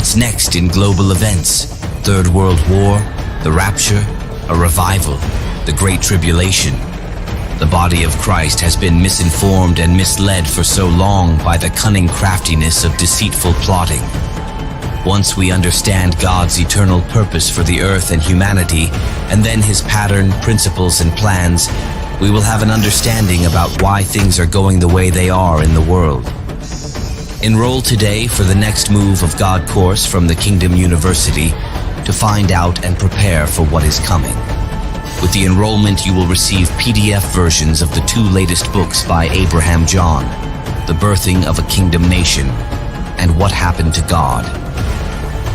What's next in global events? Third World War, the rapture, a revival, the Great Tribulation. The body of Christ has been misinformed and misled for so long by the cunning craftiness of deceitful plotting. Once we understand God's eternal purpose for the earth and humanity, and then his pattern, principles, and plans, we will have an understanding about why things are going the way they are in the world. Enroll today for the next move of God course from the Kingdom University to find out and prepare for what is coming. With the enrollment, you will receive PDF versions of the 2 latest books by Abraham John, The Birthing of a Kingdom Nation, and What Happened to God.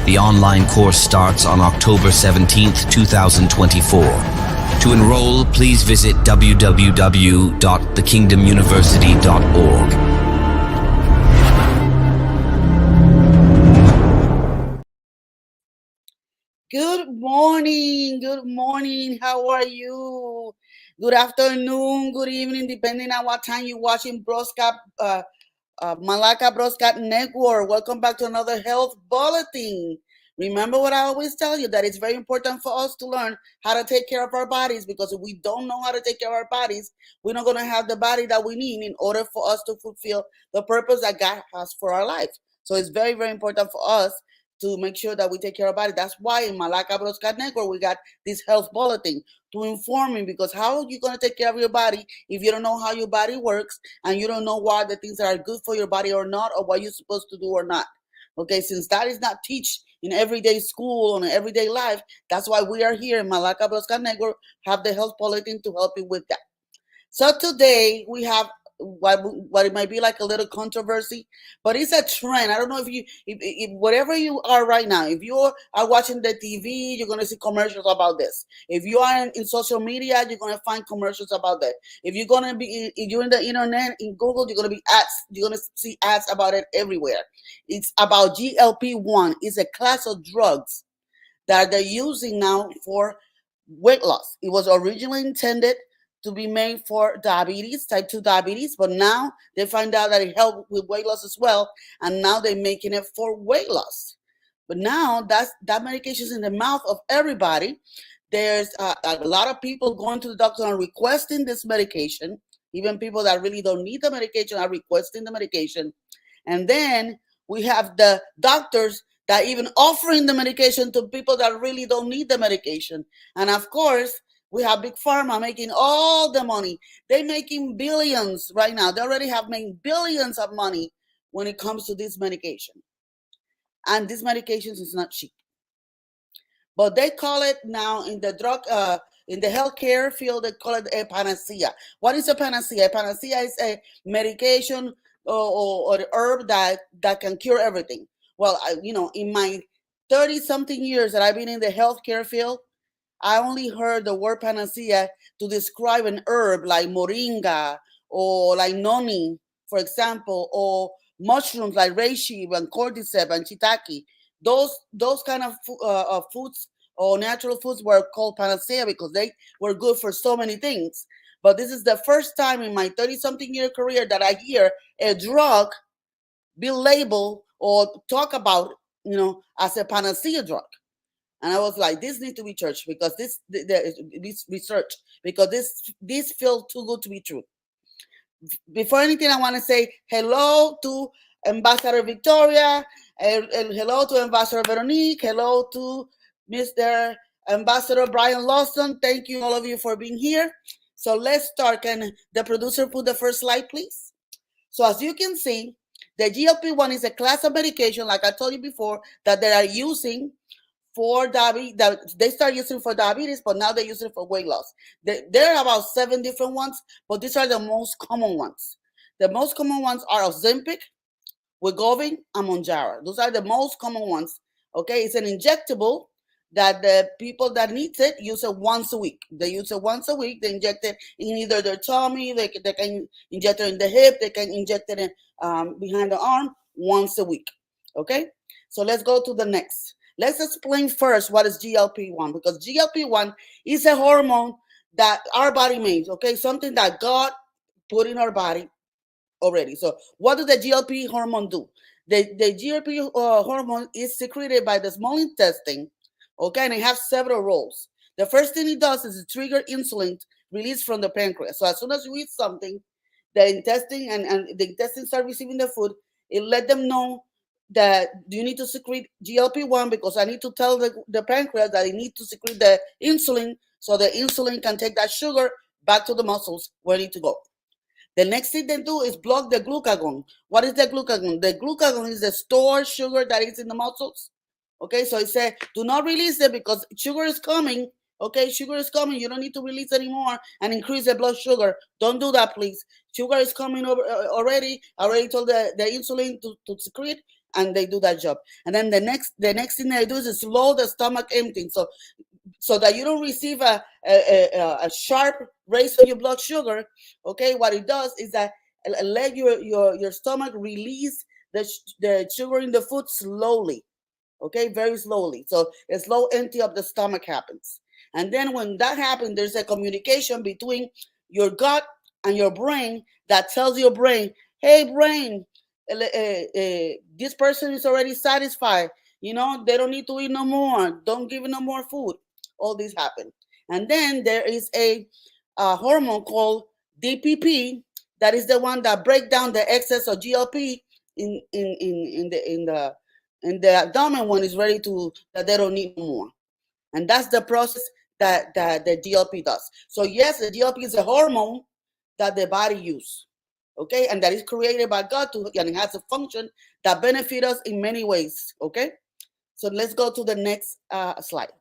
The online course starts on October 17th, 2024. To enroll, please visit www.thekingdomuniversity.org. Good morning. How are you? Good afternoon, good evening, depending on what time you're watching Mamlakak Broadcast Network. Welcome back to another health bulletin. Remember what I always tell you, that it's very important for us to learn how to take care of our bodies, because if we don't know how to take care of our bodies, we're not going to have the body that we need in order for us to fulfill the purpose that God has for our life. So it's very, very important for us to make sure that we take care of our body. That's why in Mamlakak Broadcast Network, we got this health bulletin to inform you, because how are you going to take care of your body if you don't know how your body works and you don't know why the things that are good for your body or not, or what you're supposed to do or not? Okay, since that is not teach in everyday school or in everyday life, that's why we are here in Mamlakak Broadcast Network, have the health bulletin to help you with that. So today we have what it might be like a little controversy, but it's a trend. I don't know if whatever you are right now, if you are watching the TV, you're going to see commercials about this. If you are in social media, you're going to find commercials about that. If you're in the internet, in Google, you're going to be ads. You're going to see ads about it everywhere. It's about GLP-1. It's a class of drugs that they're using now for weight loss. It was originally intended to be made for diabetes, type 2 diabetes, but now they find out that it helped with weight loss as well, and now they're making it for weight loss. But now that medication is in the mouth of everybody. There's a lot of people going to the doctor and requesting this medication. Even people that really don't need the medication are requesting the medication. And then we have the doctors that even offering the medication to people that really don't need the medication. And of course, we have Big Pharma making all the money. They're making billions right now. They already have made billions of money when it comes to this medication. And this medication is not cheap. But they call it now in the in the healthcare field, they call it a panacea. What is a panacea? A panacea is a medication or herb that can cure everything. Well, in my 30-something years that I've been in the healthcare field, I only heard the word panacea to describe an herb like moringa or like noni, for example, or mushrooms like reishi and cordyceps and shiitake. Those kind of foods or natural foods were called panacea because they were good for so many things. But this is the first time in my 30-something year career that I hear a drug be labeled or talk about, as a panacea drug. And I was like, this needs to be church because this research, because this feels too good to be true. Before anything, I want to say hello to Ambassador Victoria, hello to Ambassador Veronique, hello to Mr. Ambassador Brian Lawson. Thank you, all of you, for being here. So let's start. Can the producer put the first slide, please? So as you can see, the GLP-1 is a class of medication, like I told you before, that they are using for diabetes. That they start using for diabetes, but now they use it for weight loss. There are about 7 different ones, but these are the most common ones. The most common ones are Ozempic, Wegovy, and Mounjaro. Those are the most common ones. Okay, it's an injectable that the people that need it use it once a week. They use it once a week. They inject it in either their tummy, they can inject it in the hip, they can inject it in behind the arm once a week. Okay, so let's go to the next. Let's explain first what is GLP-1, because GLP-1 is a hormone that our body makes, okay? Something that God put in our body already. So what does the GLP hormone do? The GLP hormone is secreted by the small intestine, okay, and it has several roles. The first thing it does is it trigger insulin released from the pancreas. So as soon as you eat something, the intestine and the intestine start receiving the food, it let them know that you need to secrete GLP-1 because I need to tell the pancreas that it need to secrete the insulin so the insulin can take that sugar back to the muscles where it need to go. The next thing they do is block the glucagon. What is the glucagon? The glucagon is the stored sugar that is in the muscles. Okay, so it said, do not release it because sugar is coming. Okay, sugar is coming. You don't need to release anymore and increase the blood sugar. Don't do that, please. Sugar is coming over already. I already told the insulin to secrete, and they do that job. And then the next thing they do is slow the stomach emptying. So that you don't receive a sharp raise on your blood sugar, okay, what it does is that let your stomach release the sugar in the food slowly, okay, very slowly. So a slow empty of the stomach happens. And then when that happens, there's a communication between your gut and your brain that tells your brain, hey, brain, this person is already satisfied. They don't need to eat no more. Don't give it no more food. All this happen. And then there is a hormone called DPP that is the one that break down the excess of GLP in the abdomen when it's ready that they don't need more. And that's the process that the GLP does. So yes, the GLP is a hormone that the body uses, okay, and that is created by God and it has a function that benefits us in many ways, okay. So let's go to the next slide.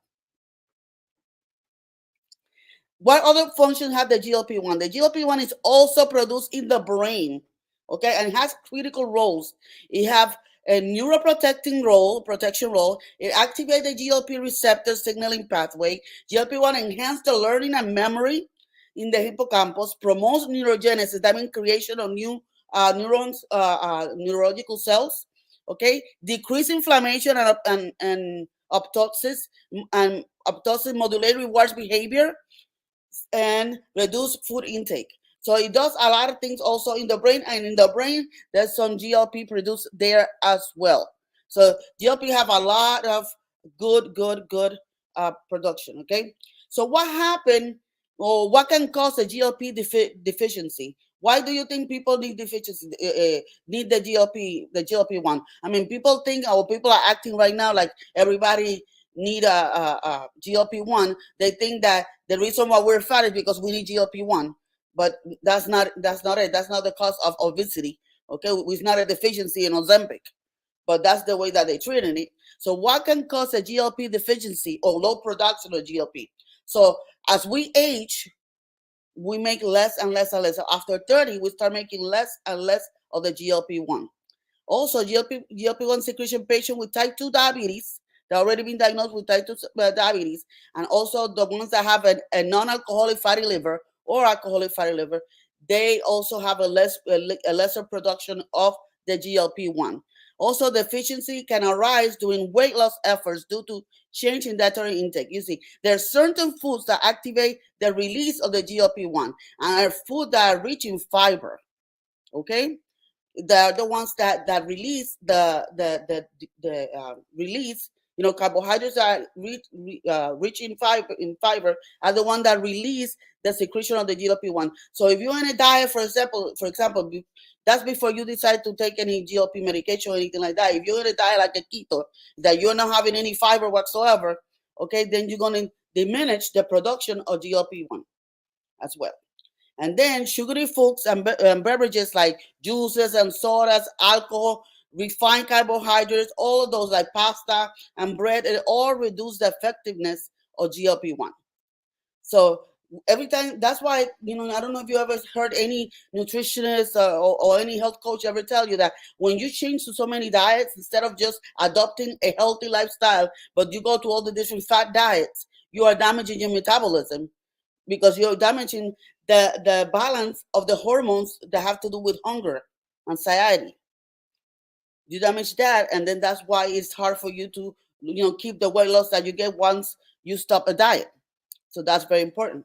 What other functions have the GLP-1? The GLP-1 is also produced in the brain, okay, and it has critical roles. It have a neuroprotecting role, protection role. It activates the GLP receptor signaling pathway. GLP-1 enhances the learning and memory in the hippocampus, promotes neurogenesis, that means creation of new neurons, neurological cells, okay, decrease inflammation and apoptosis, and apoptosis modulate rewards behavior, and reduce food intake. So it does a lot of things also in the brain, and in the brain there's some GLP produced there as well. So GLP have a lot of good production, okay. So what happened, or what can cause a GLP deficiency? Why do you think people need deficiency, need the GLP-1? I mean, people think, or people are acting right now like everybody need a GLP-1. They think that the reason why we're fat is because we need GLP-1, but that's not it. That's not the cause of obesity. Okay, it's not a deficiency in Ozempic, but that's the way that they treated it. So what can cause a GLP deficiency or low production of GLP? So as we age, we make less and less and less. So after 30, we start making less and less of the GLP-1. Also, GLP-1 secretion patient with type 2 diabetes, they've already been diagnosed with type 2 diabetes, and also the ones that have a non-alcoholic fatty liver or alcoholic fatty liver, they also have a lesser production of the GLP-1. Also, deficiency can arise during weight loss efforts due to change in dietary intake. You see, there are certain foods that activate the release of the GLP-1 and are foods that are rich in fiber, okay? They're the ones that release the release. Carbohydrates are rich in fiber are the one that release the secretion of the GLP-1. So if you're on a diet, for example, that's before you decide to take any GLP medication or anything like that. If you're on a diet like a keto, that you're not having any fiber whatsoever, okay, then you're going to diminish the production of GLP-1 as well. And then sugary foods and beverages like juices and sodas, alcohol, refined carbohydrates, all of those like pasta and bread, it all reduce the effectiveness of GLP-1. So every time, that's why, I don't know if you ever heard any nutritionist or any health coach ever tell you that when you change to so many diets, instead of just adopting a healthy lifestyle, but you go to all the different fat diets, you are damaging your metabolism, because you're damaging the balance of the hormones that have to do with hunger and satiety. You damage that, and then that's why it's hard for you to keep the weight loss that you get once you stop a diet. So that's very important.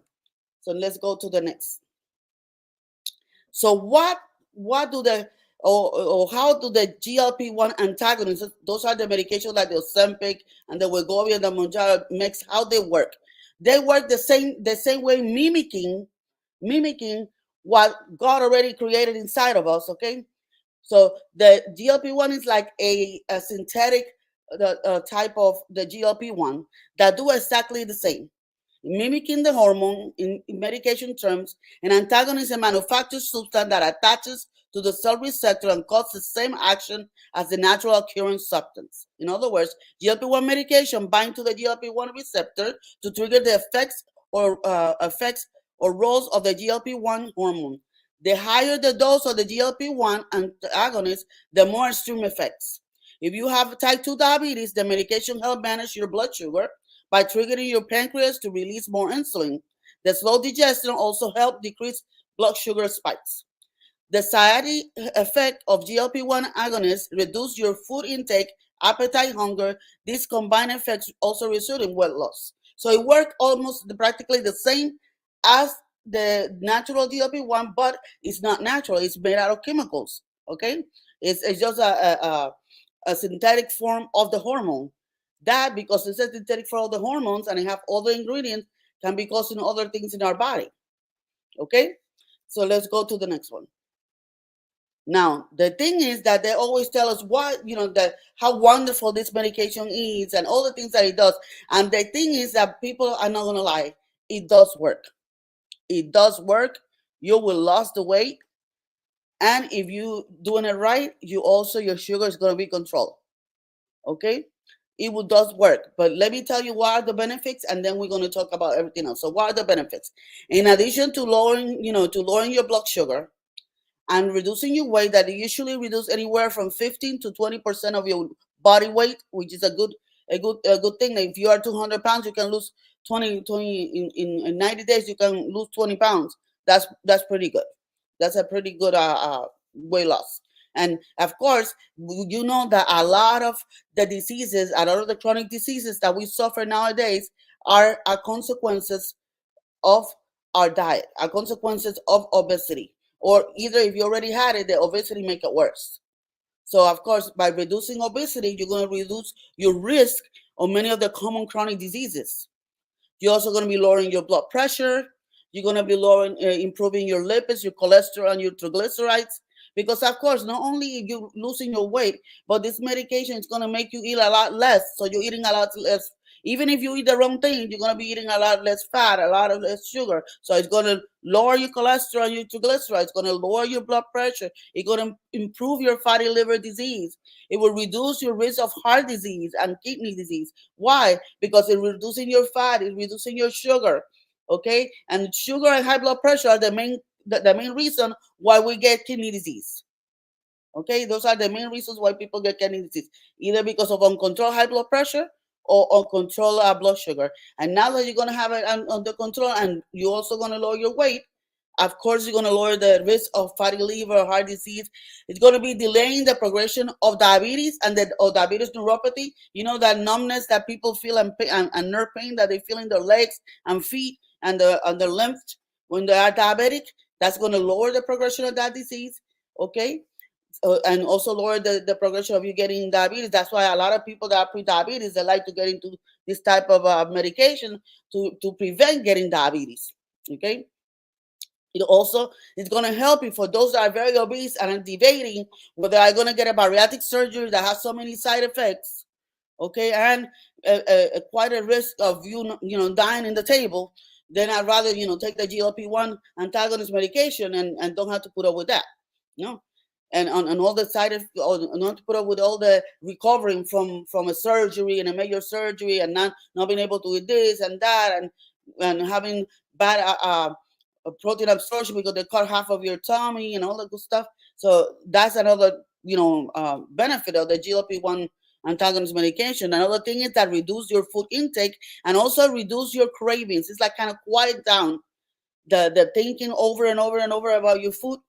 So let's go to the next. So what what do the or how do the GLP-1 antagonists, those are the medications like the Ozempic and the Wegovy and the Mounjaro mix, how they work? They work the same way, mimicking what God already created inside of us. Okay, so the GLP-1 is like a synthetic type of the GLP-1 that do exactly the same, mimicking the hormone in medication terms. An antagonist is a manufactured substance that attaches to the cell receptor and causes the same action as the natural occurring substance. In other words, GLP-1 medication bind to the GLP-1 receptor to trigger the effects or roles of the GLP-1 hormone. The higher the dose of the GLP-1 antagonist, the more extreme effects. If you have type 2 diabetes, the medication helps manage your blood sugar by triggering your pancreas to release more insulin. The slow digestion also helps decrease blood sugar spikes. The side effect of GLP-1 agonists reduce your food intake, appetite, hunger. These combined effects also result in weight loss. So it works almost practically the same as the natural GLP-1, but it's not natural. It's made out of chemicals. Okay, it's just a synthetic form of the hormone. That, because it's a synthetic form of the hormones and it have all the ingredients, can be causing other things in our body. Okay, so let's go to the next one. Now, the thing is that they always tell us that how wonderful this medication is and all the things that it does. And the thing is that people are not going to lie. It does work. It does work. You will lose the weight. And if you doing it right, your sugar is going to be controlled. Okay? It does work. But let me tell you what are the benefits, and then we're going to talk about everything else. So what are the benefits? In addition to lowering your blood sugar, and reducing your weight, that usually reduce anywhere from 15 to 20% of your body weight, which is a good thing. If you are 200 pounds, you can lose 20 in 90 days. You can lose 20 pounds. That's pretty good. That's a pretty good weight loss. And of course, you know that a lot of the diseases, a lot of the chronic diseases that we suffer nowadays are consequences of our diet, are consequences of obesity. Or either if you already had it, the obesity make it worse. So of course, by reducing obesity, you're going to reduce your risk of many of the common chronic diseases. You're also going to be lowering your blood pressure. You're going to be improving your lipids, your cholesterol, and your triglycerides. Because of course, not only are you losing your weight, but this medication is going to make you eat a lot less. So you're eating a lot less. Even if you eat the wrong thing, you're going to be eating a lot less fat, a lot of less sugar. So it's going to lower your cholesterol and your triglycerides. It's going to lower your blood pressure. It's going to improve your fatty liver disease. It will reduce your risk of heart disease and kidney disease. Why? Because it's reducing your fat, it's reducing your sugar. Okay? And sugar and high blood pressure are the main reason why we get kidney disease. Okay? Those are the main reasons why people get kidney disease. Either because of uncontrolled high blood pressure or uncontrolled blood sugar. And now that you're going to have it under control and you're also going to lower your weight, of course, you're going to lower the risk of fatty liver, heart disease. It's going to be delaying the progression of diabetes and diabetes neuropathy. You know, that numbness that people feel and nerve pain that they feel in their legs and feet and their limbs when they are diabetic. That's going to lower the progression of that disease. Okay. And also lower the progression of you getting diabetes. That's why a lot of people that are pre-diabetes, they like to get into this type of medication to prevent getting diabetes. Okay. It also is going to help you for those that are very obese and are debating whether they're going to get a bariatric surgery that has so many side effects, okay, and quite a risk of dying in the table. Then I'd rather take the GLP-1 antagonist medication and don't have to put up with that, and on all the side effects, not to put up with all the recovering from a surgery and a major surgery and not being able to do this and that and having bad protein absorption because they cut half of your tummy and all that good stuff. So that's another benefit of the GLP-1 antagonist medication. Another thing is that reduce your food intake and also reduce your cravings. It's like kind of quiet down the thinking over and over and over about your food.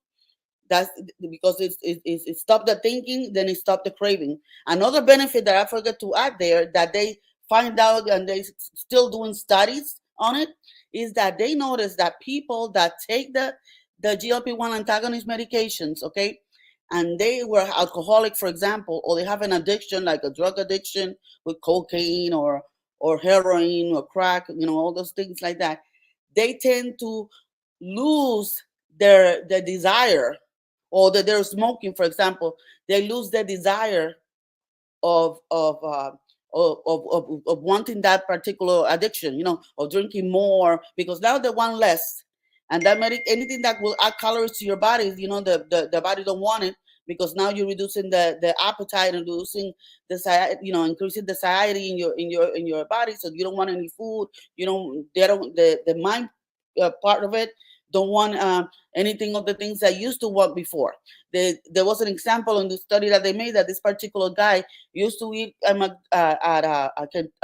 That's because it stopped the thinking, then it stopped the craving. Another benefit that I forgot to add there that they find out and they still doing studies on it is that they notice that people that take the the GLP-1 antagonist medications, okay, and they were alcoholic, for example, or they have an addiction like a drug addiction with cocaine or heroin or crack, all those things like that, they tend to lose their desire, or that they're smoking, for example, they lose their desire of wanting that particular addiction, of drinking more, because now they want less, and that anything that will add calories to your body, the body don't want it, because now you're reducing the appetite and reducing increasing the satiety in your body, so you don't want any food. The mind part of it don't want anything of the things I used to want before. There was an example in the study that they made that this particular guy used to eat at a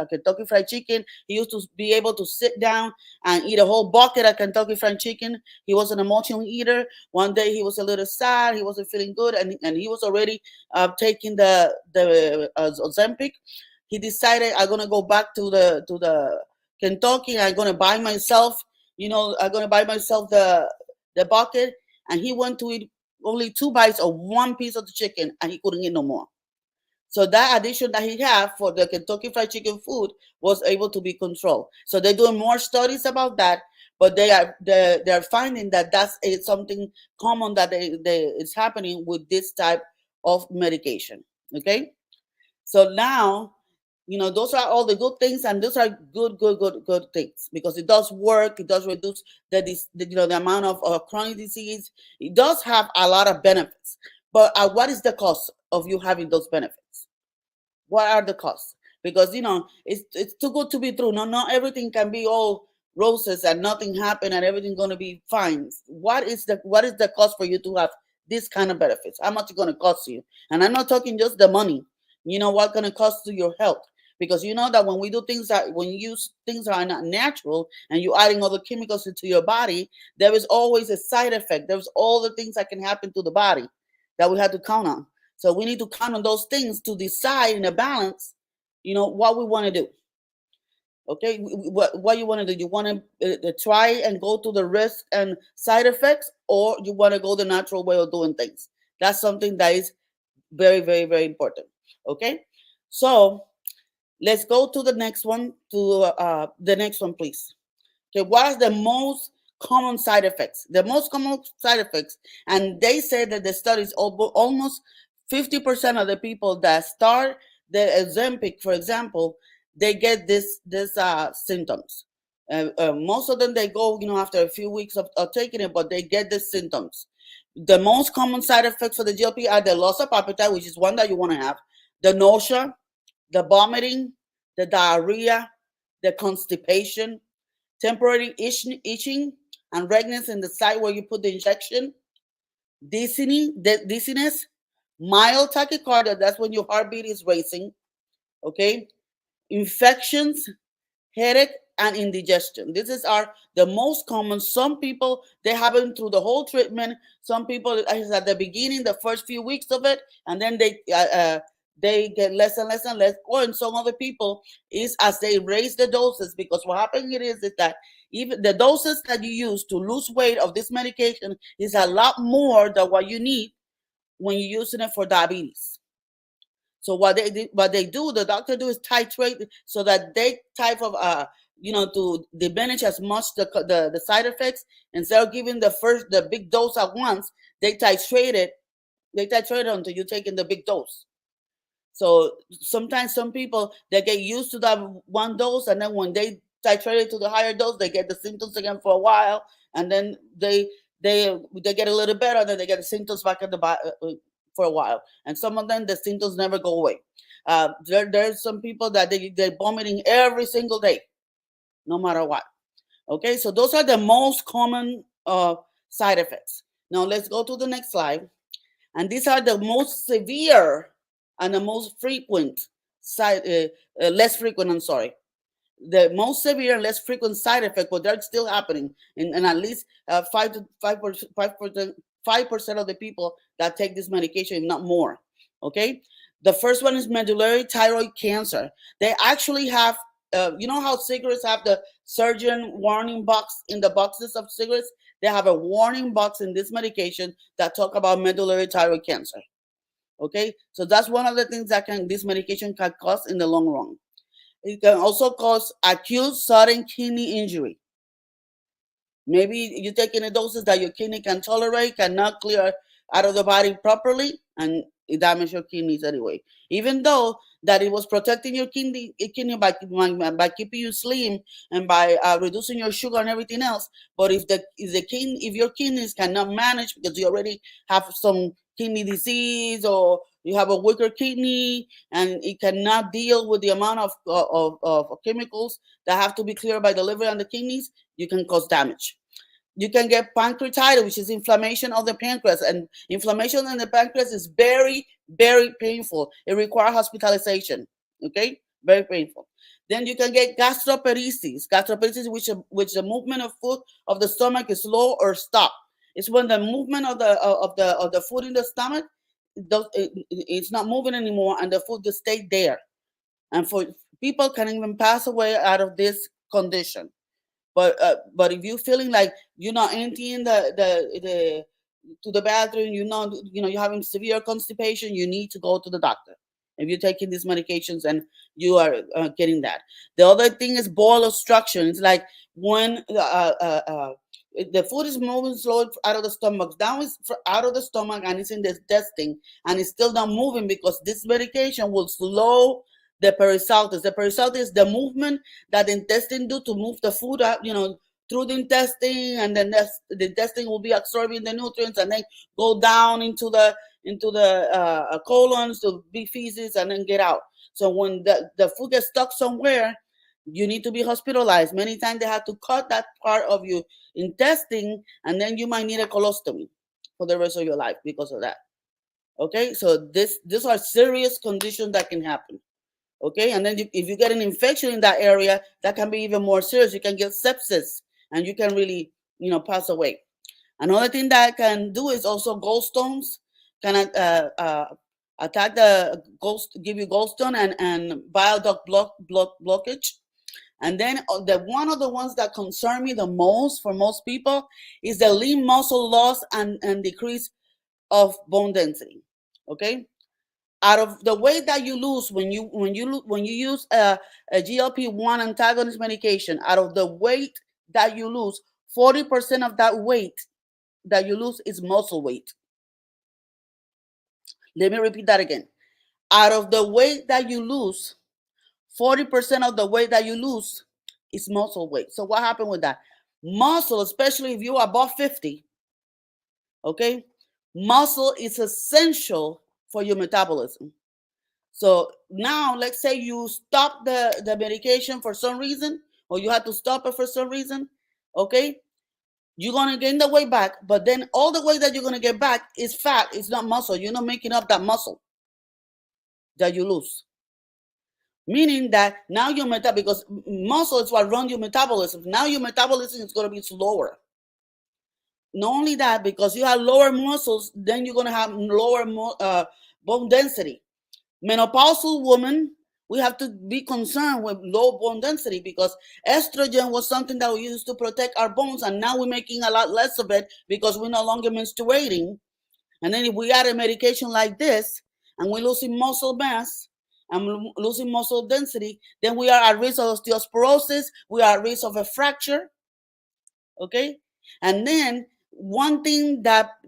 Kentucky Fried Chicken. He used to be able to sit down and eat a whole bucket of Kentucky Fried Chicken. He was an emotional eater. One day he was a little sad. He wasn't feeling good, and he was already taking the Ozempic. He decided, I'm gonna go back to the Kentucky. I'm gonna buy myself. I'm gonna buy myself the bucket, and he went to eat only 2 bites of one piece of the chicken, and he couldn't eat no more. So that addiction that he had for the Kentucky Fried Chicken food was able to be controlled. So they're doing more studies about that, but they're finding that that's something common that it's happening with this type of medication. Okay, so now, those are all the good things, and those are good things, because it does work. It does reduce the amount of chronic disease. It does have a lot of benefits. But what is the cost of you having those benefits? What are the costs? Because it's too good to be true. Not everything can be all roses and nothing happen and everything's going to be fine. What is the cost for you to have this kind of benefits? How much it's going to cost you? And I'm not talking just the money. What's going to cost to your health? Because that when we do things when you use things that are not natural and you're adding other chemicals into your body, there is always a side effect. There's all the things that can happen to the body that we have to count on. So we need to count on those things to decide in a balance, what we want to do. Okay, what you want to do? You want to try and go to the risk and side effects, or you want to go the natural way of doing things? That's something that is very, very, very important. Okay, so let's go to the next one. The next one, please. Okay, what are the most common side effects? The most common side effects, and they say that the studies almost 50% of the people that start the Ozempic, for example, they get this symptoms. Most of them, they go, after a few weeks of taking it, but they get the symptoms. The most common side effects for the GLP are the loss of appetite, which is one that you want to have, the nausea, the vomiting, the diarrhea, the constipation, temporary itching and redness in the site where you put the injection, dizziness, mild tachycardia, that's when your heartbeat is racing, okay, infections, headache, and indigestion. These are the most common. Some people, they happen through the whole treatment. Some people is at the beginning, the first few weeks of it, and then they get less and less and less. Or in some other people is as they raise the doses, because what happens is that even the doses that you use to lose weight of this medication is a lot more than what you need when you're using it for diabetes. So what they do, the doctor do, is titrate so that they type of to diminish as much the side effects. Instead of giving the big dose at once, they titrate it until you're taking the big dose. So sometimes some people, they get used to that one dose, and then when they titrate it to the higher dose, they get the symptoms again for a while, and then they get a little better, and then they get the symptoms back at for a while. And some of them, the symptoms never go away. There's some people that they're vomiting every single day, no matter what. Okay, so those are the most common side effects. Now let's go to the next slide. And these are the most severe and the most frequent less frequent, I'm sorry. The most severe and less frequent side effect, but they're still happening in at least 5% of the people that take this medication, if not more. Okay, the first one is medullary thyroid cancer. They actually have, how cigarettes have the surgeon warning box in the boxes of cigarettes? they have a warning box in this medication that talk about medullary thyroid cancer. Okay, so that's one of the things that this medication can cause in the long run. It can also cause acute sudden kidney injury. Maybe you're taking a doses that your kidney can tolerate, cannot clear out of the body properly, and it damages your kidneys anyway. Even though that it was protecting your kidney by keeping you slim and by reducing your sugar and everything else. But if your kidneys cannot manage because you already have some kidney disease or you have a weaker kidney and it cannot deal with the amount of chemicals that have to be cleared by the liver and the kidneys, you can cause damage. You can get pancreatitis, which is inflammation of the pancreas. And inflammation in the pancreas is very, very painful. It requires hospitalization. Okay? Very painful. Then you can get gastroparesis. Gastroparesis, which the movement of food of the stomach is slow or stop. It's when the movement of the food in the stomach, it's not moving anymore and the food just stay there. And for people can even pass away out of this condition. But if you're feeling like you're not emptying the to the bathroom, you're having severe constipation, you need to go to the doctor. If you're taking these medications and you are getting that. The other thing is bowel obstruction. It's like when the food is moving slowly out of the stomach, down is out of the stomach, and it's in the intestine, and it's still not moving because this medication will slow the peristaltis. The peristaltis is the movement that the intestine do to move the food out, through the intestine, and then the intestine will be absorbing the nutrients and then go down into the colons to be feces and then get out. So when the food gets stuck somewhere, you need to be hospitalized. Many times they have to cut that part of your intestine, and then you might need a colostomy for the rest of your life because of that. Okay, so these are serious conditions that can happen. Okay, and then if you get an infection in that area, that can be even more serious. You can get sepsis, and you can really, pass away. Another thing that can do is also gallstones can attack give you gallstone and bile duct blockage. And then one of the ones that concern me the most for most people is the lean muscle loss and decrease of bone density. Okay. Out of the weight that you lose when you use a GLP-1 antagonist medication, out of the weight that you lose, 40% of that weight that you lose is muscle weight. Let me repeat that again. Out of the weight that you lose, 40% of the weight that you lose is muscle weight. So what happened with that? Muscle, especially if you're above 50, okay? Muscle is essential for your metabolism. So now let's say you stop the medication for some reason, or you have to stop it for some reason, okay? You're going to gain the weight back, but then all the weight that you're going to get back is fat. It's not muscle. You're not making up that muscle that you lose. Meaning that now your because muscle is what runs your metabolism. Now your metabolism is going to be slower. Not only that, because you have lower muscles, then you're going to have lower bone density. Menopausal women, we have to be concerned with low bone density because estrogen was something that we used to protect our bones, and now we're making a lot less of it because we're no longer menstruating. And then if we add a medication like this and we're losing muscle mass and losing muscle density, then we are at risk of osteoporosis, we are at risk of a fracture. Okay? And then one thing that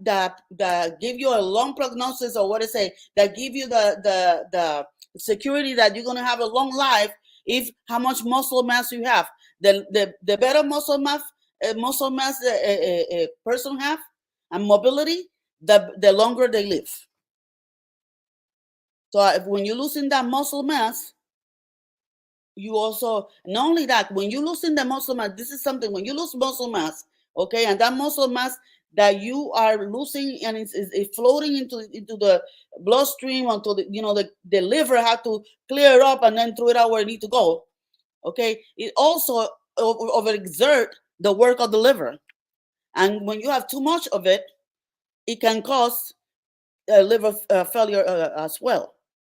give you a long prognosis, or that give you the security that you're going to have a long life, if how much muscle mass you have. The better muscle mass a person have and mobility, the longer they live. So when you're losing that muscle mass, you also, not only that, when you're losing the muscle mass, this is something, when you lose muscle mass, okay, and that muscle mass that you are losing and it's floating into the bloodstream until the liver have to clear it up and then throw it out where it needs to go. Okay, it also overexert the work of the liver, and when you have too much of it, it can cause liver failure as well.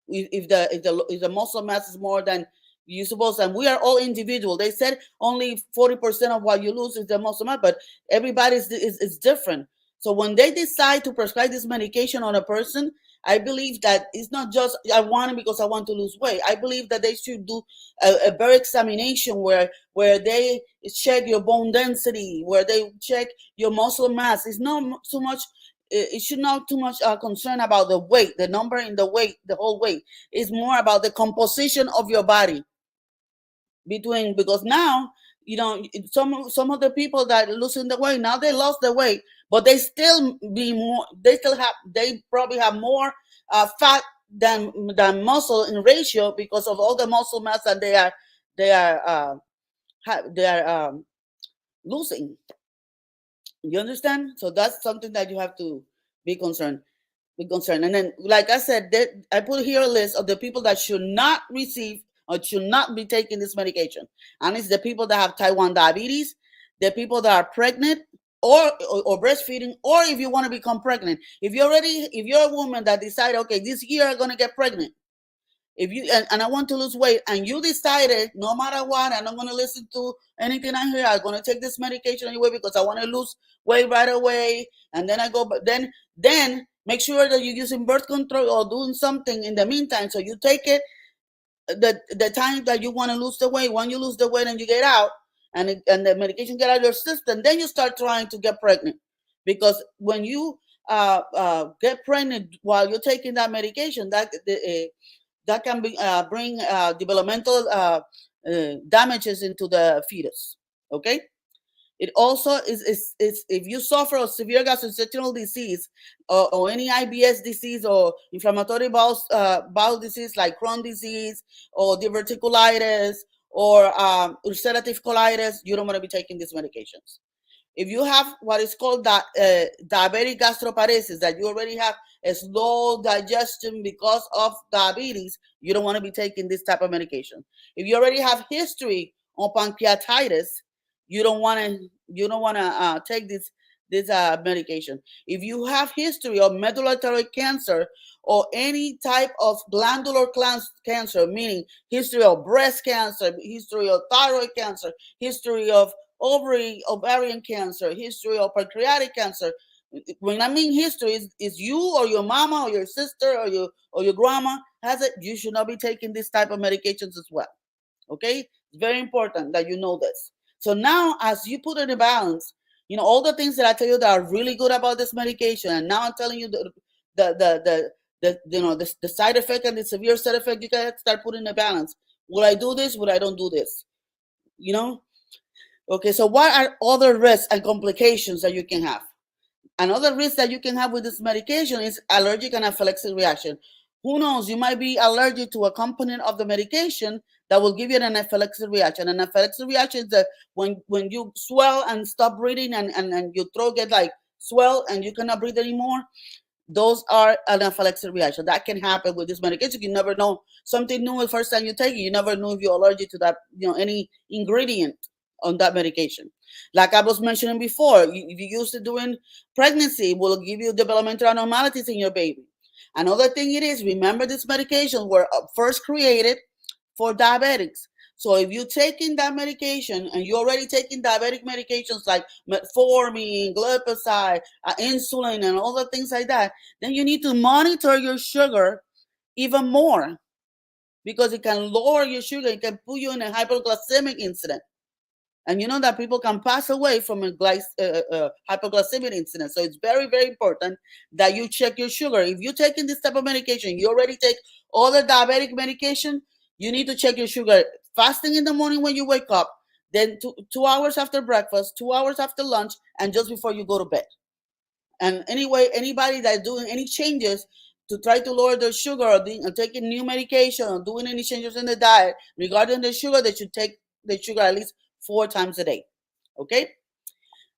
If the muscle mass is more than You suppose, and we are all individual. They said only 40% of what you lose is the muscle mass, but everybody's is different. So when they decide to prescribe this medication on a person, I believe that it's not just I want it because I want to lose weight. I believe that they should do a better examination where they check your bone density, where they check your muscle mass. It's not so much. It should not too much concern about the weight, the number in the weight, the whole weight. It's more about the composition of your body. Because now some of the people that losing the weight now, they lost the weight, but they probably have more fat than muscle in ratio because of all the muscle mass that they are losing. You understand? So that's something that you have to be concerned. And then, like I said, I put here a list of the people that should not receive or should not be taking this medication. And it's the people that have type 1 diabetes, the people that are pregnant or breastfeeding, or if you want to become pregnant. If you're a woman that decided, okay, this year I'm going to get pregnant, and I want to lose weight, and you decided no matter what, I'm not going to listen to anything I hear, I'm going to take this medication anyway because I want to lose weight right away, and then I go, but then make sure that you're using birth control or doing something in the meantime. So you take it the time that you want to lose the weight. When you lose the weight and you get out, and the medication get out of your system, then you start trying to get pregnant. Because when you get pregnant while you're taking that medication, that can bring developmental damages into the fetus. Okay. It also is if you suffer of severe gastrointestinal disease or any IBS disease or inflammatory bowel disease like Crohn's disease or diverticulitis or ulcerative colitis, you don't want to be taking these medications. If you have what is called diabetic gastroparesis, that you already have a slow digestion because of diabetes, you don't want to be taking this type of medication. If you already have history of pancreatitis, you don't want to take this medication. If you have history of medullary cancer or any type of glandular cancer, meaning history of breast cancer, history of thyroid cancer, history of ovarian cancer, history of pancreatic cancer. When I mean history, is you or your mama or your sister or your grandma has it, you should not be taking this type of medications as well. Okay, it's very important that you know this. So now, as you put it in balance, all the things that I tell you that are really good about this medication, and now I'm telling you the side effect and the severe side effect, you gotta start putting in balance. Will I do this? Will I don't do this? Okay, so what are other risks and complications that you can have? Another risk that you can have with this medication is allergic and anaphylactic reaction. Who knows? You might be allergic to a component of the medication that will give you an anaphylactic reaction. An anaphylactic reaction is that when you swell and stop breathing and your throat get like swell and you cannot breathe anymore. Those are anaphylactic reaction. That can happen with this medication. You never know. Something new the first time you take it. You never know if you're allergic to that, any ingredient on that medication. Like I was mentioning before, if you use it during pregnancy, it will give you developmental abnormalities in your baby. Another thing it is, remember these medications were first created for diabetics. So if you're taking that medication and you're already taking diabetic medications like metformin, glipizide, insulin, and all the things like that, then you need to monitor your sugar even more because it can lower your sugar. It can put you in a hypoglycemic incident. And you know that people can pass away from a hypoglycemic incident. So it's very, very important that you check your sugar. If you're taking this type of medication, you already take all the diabetic medication, you need to check your sugar. Fasting in the morning when you wake up, then 2 hours after breakfast, 2 hours after lunch, and just before you go to bed. And anyway, anybody that's doing any changes to try to lower their sugar or taking new medication or doing any changes in the diet regarding the sugar, they should take the sugar at least 4 times a day. Okay.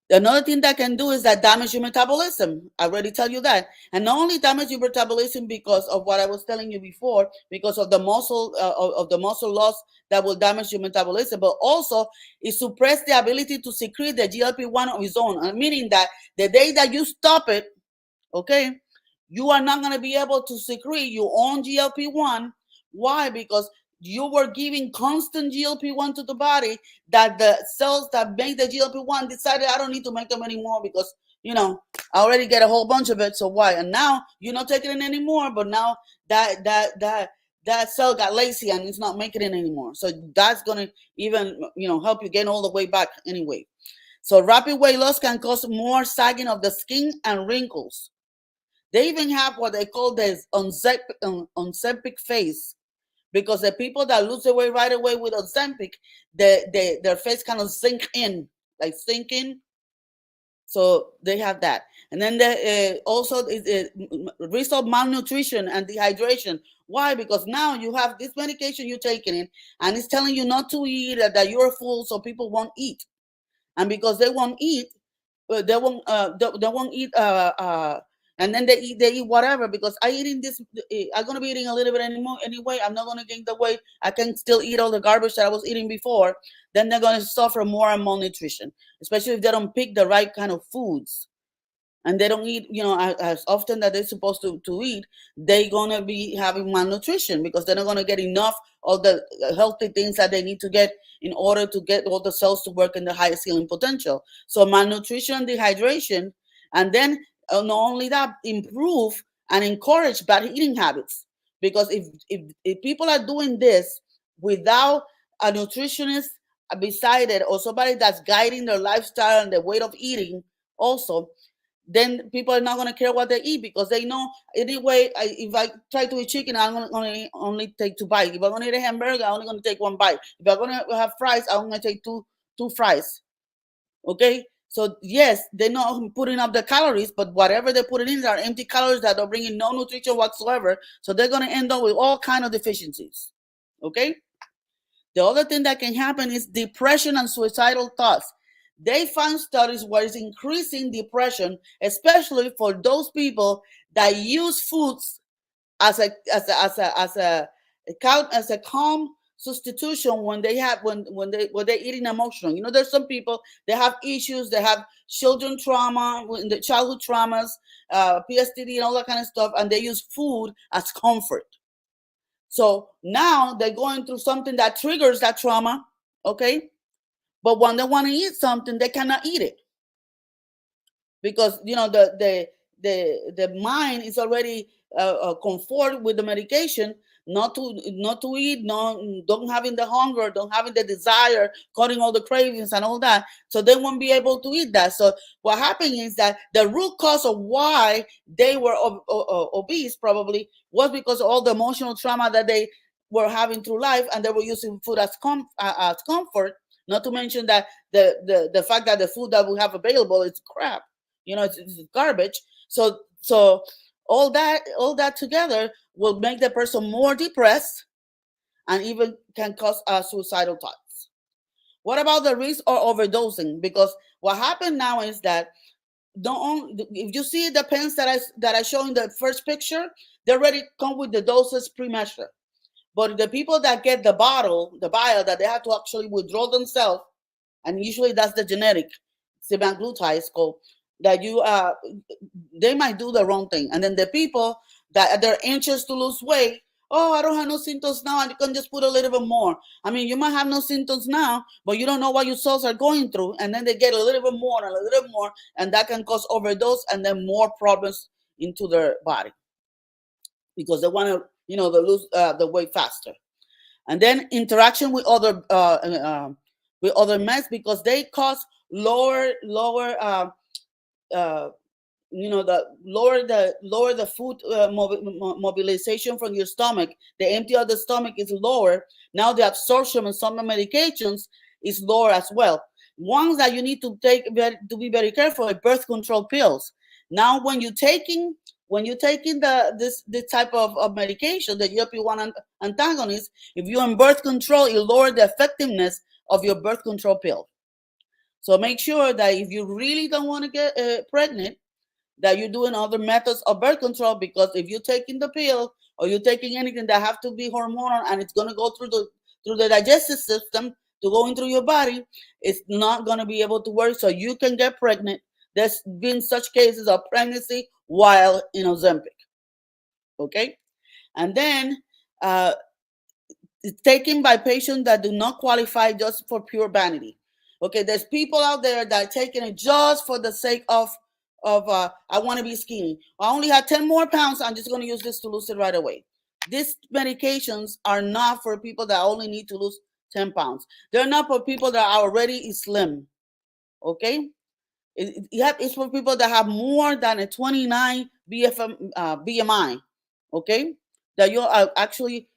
Another thing that can do is that damage your metabolism. I already tell you that. And not only damage your metabolism because of what I was telling you before, because of the muscle of the muscle loss that will damage your metabolism, but also it suppress the ability to secrete the GLP-1 on its own. Meaning that the day that you stop it, okay, you are not going to be able to secrete your own GLP-1. Why? Because you were giving constant GLP-1 to the body, that the cells that make the GLP-1 decided, I don't need to make them anymore because, I already get a whole bunch of it. So why? And now you're not taking it anymore, but now that cell got lazy and it's not making it anymore. So that's going to even, help you gain all the way back anyway. So rapid weight loss can cause more sagging of the skin and wrinkles. They even have what they call this Ozempic face, because the people that lose the weight right away with Ozempic, their face kind of sink in. So they have that. And then also risk of malnutrition and dehydration. Why? Because now you have this medication you're taking it, and it's telling you not to eat, that you're full, so people won't eat. And because they won't eat, they won't eat, and then they eat whatever, because I'm gonna be eating a little bit anymore anyway. I'm not gonna gain the weight. I can still eat all the garbage that I was eating before. Then they're gonna suffer more and malnutrition, especially if they don't pick the right kind of foods, and they don't eat, as often that they're supposed to eat. They're gonna be having malnutrition because they're not gonna get enough of the healthy things that they need to get in order to get all the cells to work in the highest healing potential. So malnutrition, dehydration, and then not only that, improve and encourage bad eating habits. Because if people are doing this without a nutritionist beside it, or somebody that's guiding their lifestyle and the way of eating also, then people are not going to care what they eat, because they know anyway, if I try to eat chicken, I'm going to only take 2 bites. If I'm going to eat a hamburger, I'm only going to take 1 bite. If I'm going to have fries, I'm going to take two fries. Okay? So yes, they're not putting up the calories, but whatever they're putting in are empty calories that are bringing no nutrition whatsoever. So they're going to end up with all kind of deficiencies. Okay? The other thing that can happen is depression and suicidal thoughts. They found studies where it's increasing depression, especially for those people that use foods as a calm substitution when they're eating emotional. There's some people, they have issues, they have children trauma, in the childhood traumas, PSTD and all that kind of stuff, and they use food as comfort. So now they're going through something that triggers that trauma, okay? But when they want to eat something, they cannot eat it, because the mind is already comfort with the medication, not to eat, don't having the hunger, don't having the desire, cutting all the cravings and all that. So they won't be able to eat that. So what happened is that the root cause of why they were obese probably was because of all the emotional trauma that they were having through life, and they were using food as comfort. Not to mention that the fact that the food that we have available is crap, it's garbage. So all that together will make the person more depressed, and even can cause suicidal thoughts. What about the risk of overdosing? Because what happened now is that if you see the pens that I show in the first picture, they already come with the doses pre-measured. But the people that get the vial that they have to actually withdraw themselves, and usually that's the genetic semaglutide is called, that they might do the wrong thing. And then the people that they're anxious to lose weight, I don't have no symptoms now, and you can just put a little bit more. I mean, you might have no symptoms now, but you don't know what your cells are going through, and then they get a little bit more and a little bit more, and that can cause overdose and then more problems into their body, because they want to they lose the weight faster. And then interaction with other meds, because they cause lower the food mobilization from your stomach. The empty of the stomach is lower. Now the absorption of some medications is lower as well. Ones that you need to take to be very careful are birth control pills. Now when you're taking this type of medication, the GLP-1 antagonist, if you're in birth control, it lowers the effectiveness of your birth control pill. So make sure that if you really don't want to get pregnant, that you're doing other methods of birth control, because if you're taking the pill or you're taking anything that have to be hormonal and it's going to go through the digestive system to go into your body, it's not going to be able to work. So you can get pregnant. There's been such cases of pregnancy while in Ozempic. Okay? And then It's taken by patients that do not qualify just for pure vanity. Okay, there's people out there that are taking it just for the sake of I want to be skinny. I only have 10 more pounds. I'm just going to use this to lose it right away. These medications are not for people that only need to lose 10 pounds. They're not for people that are already slim. Okay, it's for people that have more than a 29 BMI. Okay, that you are actually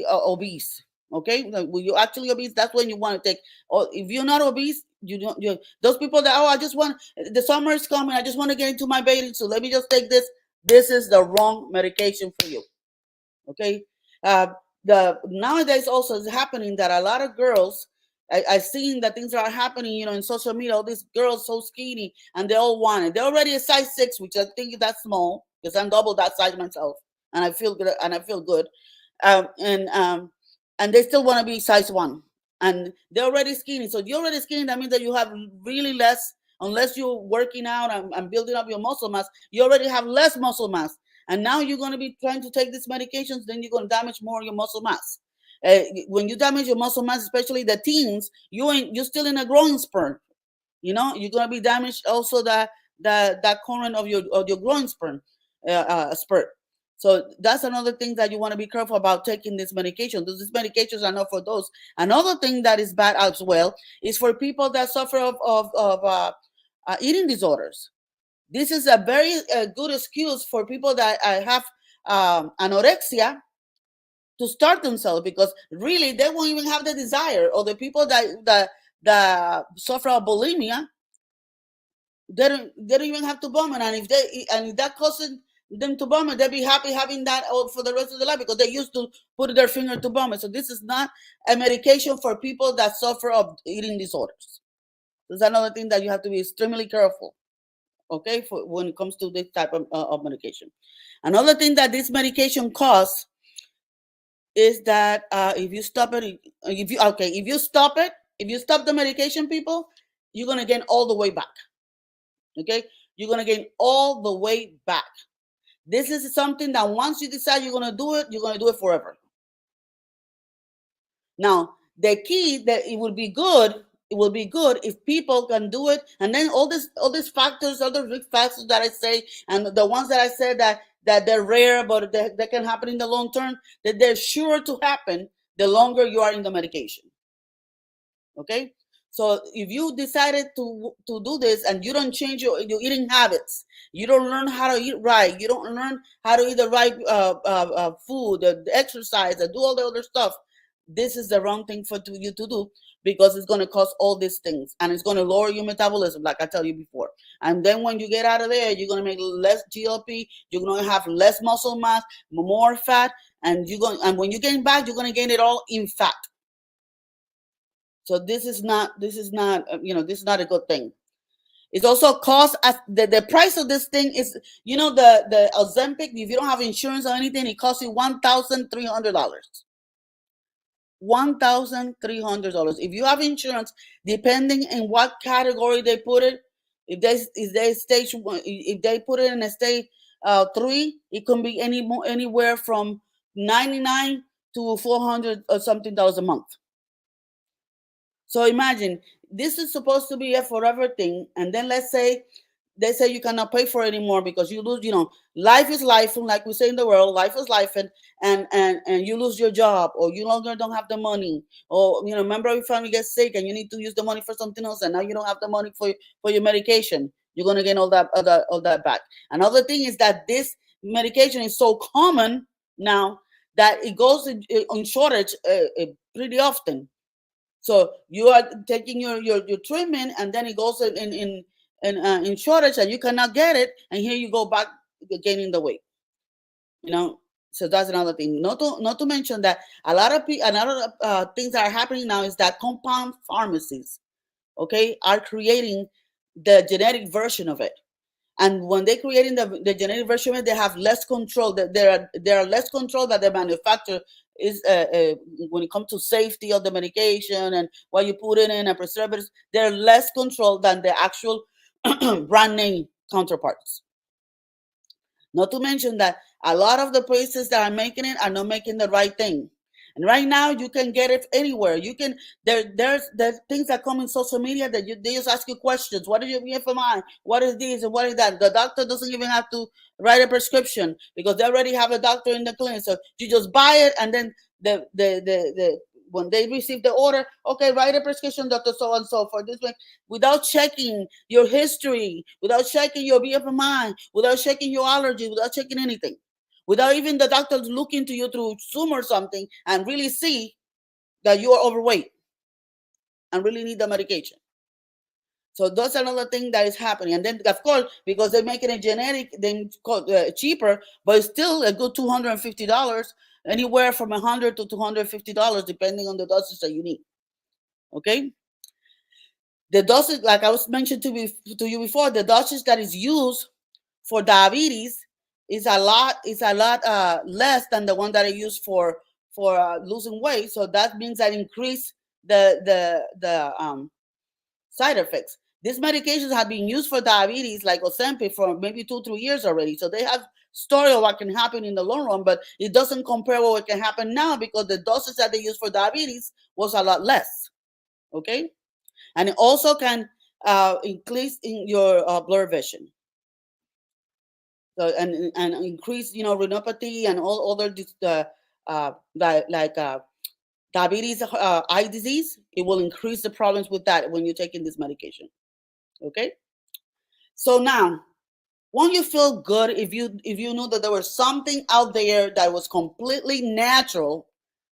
obese. Okay, when you're actually obese, that's when you want to take. Or if you're not obese, you don't. You those people that I just want, the summer is coming. I just want to get into my bathing suit. Let me just take this. This is the wrong medication for you. Okay, the nowadays also is happening that a lot of girls. I've seen that things are happening, in social media. All these girls so skinny, and they all want it. They're already a size 6, which I think that's small because I'm double that size myself, and I feel good. And they still want to be size 1, and they're already skinny. So you're already skinny. That means that you have really less, unless you're working out and building up your muscle mass. You already have less muscle mass, and now you're going to be trying to take these medications. Then you're going to damage more your muscle mass. When you damage your muscle mass, especially the teens, you're still in a growing spurt. You're going to be damaged also that current of your growing spurt. So that's another thing that you want to be careful about taking this medication. These medications are not for those. Another thing that is bad as well is for people that suffer of eating disorders. This is a very good excuse for people that have anorexia to start themselves, because really they won't even have the desire. Or the people that suffer of bulimia, they don't even have to vomit, and if that causes them to vomit, they'll be happy having that for the rest of their life, because they used to put their finger to vomit. So this is not a medication for people that suffer of eating disorders. That's another thing that you have to be extremely careful, okay, for when it comes to this type of medication. Another thing that this medication causes is that if you stop the medication, people, you're going to gain all the way back. Okay, you're going to gain all the way back. This is something that once you decide you're going to do it, you're going to do it forever. Now, the key that it will be good if people can do it, and then all these factors, all the risk factors that I say, and the ones that I said that they're rare, but that can happen in the long term, that they're sure to happen the longer you are in the medication. Okay, so if you decided to do this and you don't change your eating habits, you don't learn how to eat right, you don't learn how to eat the right food, the exercise, and do all the other stuff, this is the wrong thing for you to do, because it's going to cause all these things, and it's going to lower your metabolism, like I tell you before. And then when you get out of there, you're going to make less GLP, you're going to have less muscle mass, more fat, and when you gain back, you're going to gain it all in fat. So this is not a good thing. It's also cost. The price of this thing is, the Ozempic, if you don't have insurance or anything, it costs you $1,300. $1,300. If you have insurance, depending in what category they put it, if they put it in a stage 3, it can be anywhere from $99 to $400 or something a month. So imagine, this is supposed to be a forever thing, and then let's say they say you cannot pay for it anymore because you lose. Life is life, and like we say in the world, life is life, and you lose your job, or you no longer don't have the money, or remember, your family gets sick and you need to use the money for something else, and now you don't have the money for your medication. You're gonna get all that back. Another thing is that this medication is so common now that it goes in shortage pretty often. So you are taking your treatment, and then it goes in shortage, and you cannot get it, and here you go back gaining the weight. So that's another thing. Not to mention that a lot of things that are happening now is that compound pharmacies, okay, are creating the genetic version of it. And when they're creating the genetic version of it, they have less control. There are less control that the manufacturer is when it comes to safety of the medication and what you put in and preservatives. They're less control than the actual brand name counterparts. Not to mention that a lot of the places that are making it are not making the right thing. And right now you can get it anywhere. You can there's things that come in social media that they just ask you questions. What is your BMI? What is this and what is that? The doctor doesn't even have to write a prescription because they already have a doctor in the clinic. So you just buy it, and then the when they receive the order, okay, write a prescription, doctor, so and so for this one, without checking your history, without checking your BMI, without checking your allergies, without checking anything, without even the doctor looking to you through Zoom or something and really see that you are overweight and really need the medication. So that's another thing that is happening. And then, of course, because they're making it generic, then cheaper, but it's still a good $250, anywhere from $100 to $250, depending on the dosage that you need. Okay? The dosage, like I was mentioned to you before, the dosage that is used for diabetes is a lot less than the one that I use for losing weight. So that means that increase the side effects. These medications have been used for diabetes, like Ozempic, for maybe 2-3 years already. So they have story of what can happen in the long run, but it doesn't compare with what can happen now because the dosage that they use for diabetes was a lot less. Okay, and it also can increase in your blurred vision. So and increase, retinopathy and all other diabetes, eye disease. It will increase the problems with that when you're taking this medication. Okay. So now, won't you feel good if you knew that there was something out there that was completely natural,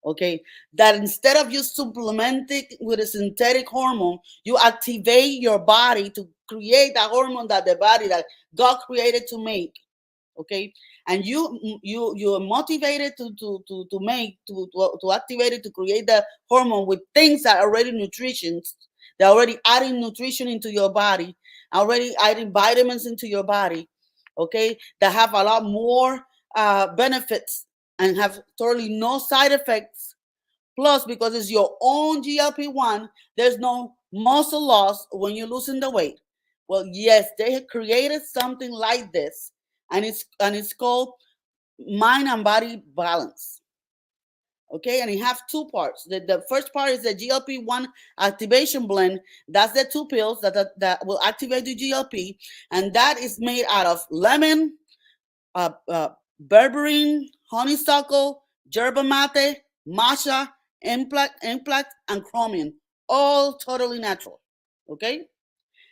okay, that instead of you supplementing with a synthetic hormone, you activate your body to create that hormone that that God created to make, okay, and you're motivated to activate it, to create the hormone with things that are already nutrition. They're already adding nutrition into your body, already adding vitamins into your body, okay, that have a lot more benefits and have totally no side effects. Plus, because it's your own GLP-1, there's no muscle loss when you're losing the weight. Well, yes, they have created something like this, and it's called mind and body balance. Okay, and it have two parts. The first part is the GLP-1 activation blend. That's the 2 pills that will activate the GLP, and that is made out of lemon, berberine, honeysuckle, yerba mate, matcha, emplac, and chromium, all totally natural. Okay,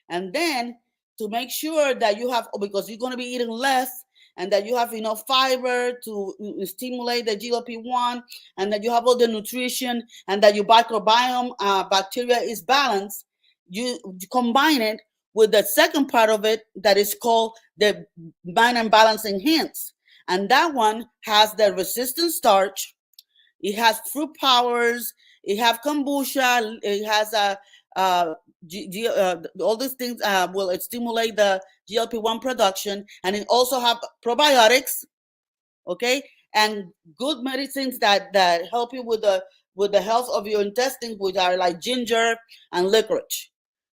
and then to make sure that you have, because you're going to be eating less, and that you have enough fiber to stimulate the GLP-1, and that you have all the nutrition, and that your microbiome bacteria is balanced, you combine it with the second part of it that is called the mind and balance enhance. And that one has the resistant starch, it has fruit powers, it has kombucha, it has all these things will stimulate the GLP-1 production, and it also have probiotics, okay, and good medicines that help you with the health of your intestines, which are like ginger and licorice.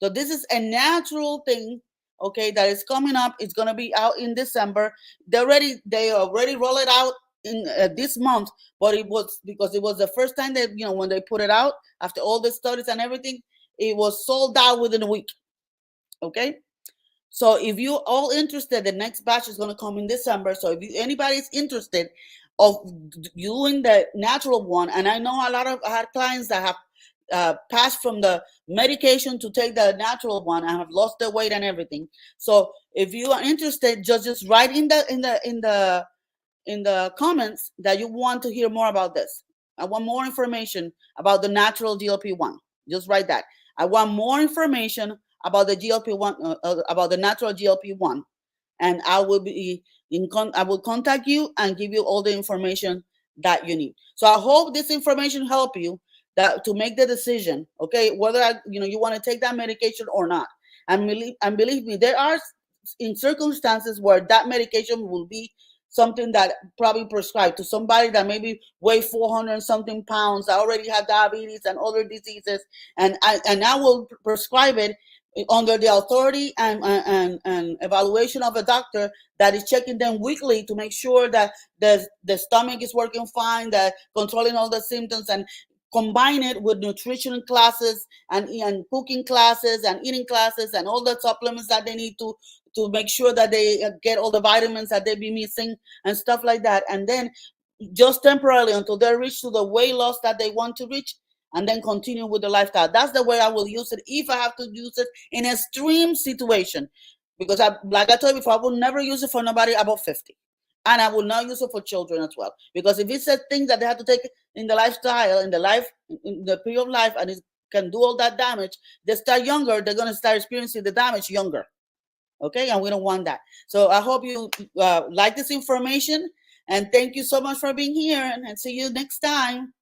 So this is a natural thing, okay, that is coming up. It's going to be out in December. They already roll it out in this month, but it was because it was the first time that, when they put it out after all the studies and everything, it was sold out within a week. Okay, so if you all interested, the next batch is going to come in December. So if anybody's interested of doing the natural one, and I know I had clients that have passed from the medication to take the natural one and have lost their weight and everything. So if you are interested, just write in the comments that you want to hear more about this. I want more information about the natural GLP-1. Just write that. I want more information about the GLP-1, about the natural GLP-1, and I will be I will contact you and give you all the information that you need. So I hope this information help you to make the decision, okay, whether you want to take that medication or not. And believe me, there are in circumstances where that medication will be something that probably prescribed to somebody that maybe weigh 400 and something pounds, that already have diabetes and other diseases, and I will prescribe it under the authority and evaluation of a doctor that is checking them weekly to make sure that the stomach is working fine, that controlling all the symptoms, and combine it with nutrition classes and cooking classes and eating classes and all the supplements that they need to make sure that they get all the vitamins that they be missing and stuff like that. And then just temporarily until they reach to the weight loss that they want to reach, and then continue with the lifestyle. That's the way I will use it if I have to use it in an extreme situation. Because like I told you before, I will never use it for nobody above 50. And I will not use it for children as well. Because if it's a thing that they have to take in the lifestyle, in the period of life, and it can do all that damage, they start younger, they're going to start experiencing the damage younger. Okay? And we don't want that. So I hope you like this information. And thank you so much for being here. And see you next time.